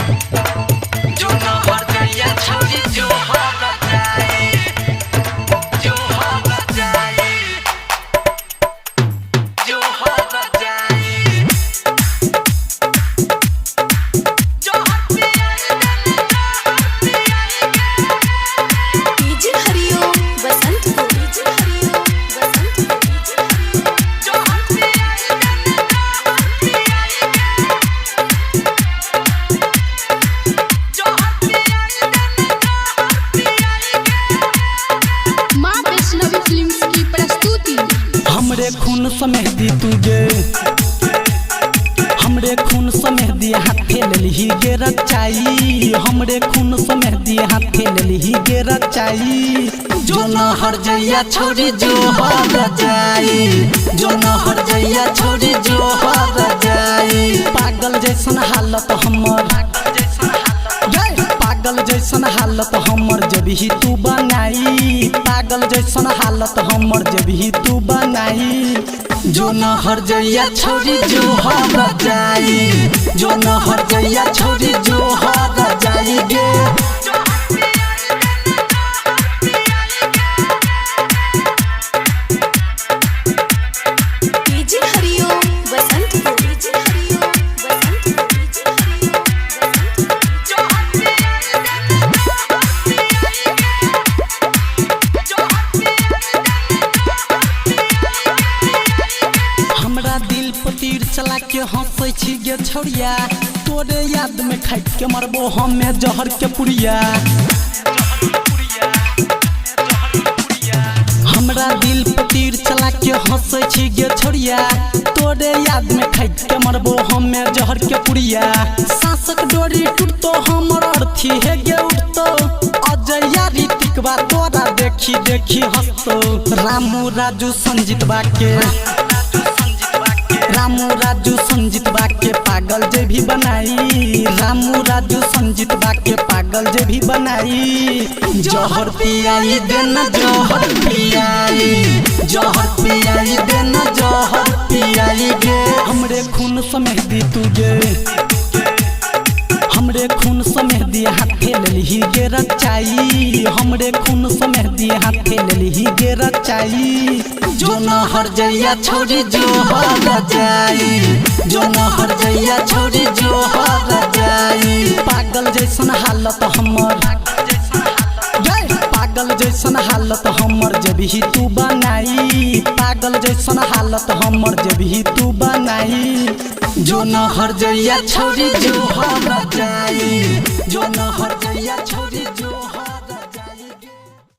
जो न हर जइया छोड़ी जो हर जाए जो हर जाए जो हर जाए जो हर पिया डीजे हरिओम बसंत को डीजे हरिओम बसंत को डीजे हरिओम जो हर पिया जो हर पिया मां वैष्णवी फिल्म्स की प्रस्तुति। हमरे खून समेह दी तुझे हमरे खून समेह दी हाथे लेली गे रचाई हमरे खून समेह दी हाथे लेली गे रचाई जो न हर जइया छोड़ी जो हर जाई जो न हर जइया छोड़ी जो हर जाई पागल जैसन हालत हमर पागल जैसन हालत हमर जब ही तू बनाई पागल जैसन हालत हमर जब ही तू बनाई जो न हर जइया छोड़ी जो हर जाई जो न हर जइया छोड़ी जो हर जाई गे डीजे हरिओम बसंत को डीजे हरिओम बसंत को डीजे हरिओम बसंत को जो हर हमरा दिल पर तीर चला के हंसै छी गे छोड़िया तोरे याद में खाइ के मरबो हमे जहर के पुड़िया हमरा दिल पर तीर चला के हंसै छी गे छोड़िया तोरे याद में खाइ के मरबो हमे जहर के पुड़िया सांसक डोरी टूटतो हमर अर्थी हे गे उठतो अजया ऋतिकवा तोरा देखी देखी हंसतो रामू राजू संजीत बाके रामू राजू संजीत बाके पागल जे भी बनाई रामू राजू संजीत बाके पागल जे भी बनाई जहर पियाई देना जहर पियाई जहर पियाई देना जहर पियाई गे हमरे खून समेह दी तुझे हमरे खून समेह दी हाथे लेली गे रचाई हमरे खून समेह दी हाथे लेली गे रचाई जो न हर जइया छोड़ी जो हर जाई जो न हर जइया छोड़ी जो हर जाई पागल जैसन हालत हमर पागल जैसन हालत हमर जब ही तू बनाई पागल जैसन हालत हमर जब ही तू बनाई जो न हर जइया छोड़ी जो हर जाई जो न हर जइया छोड़ी जो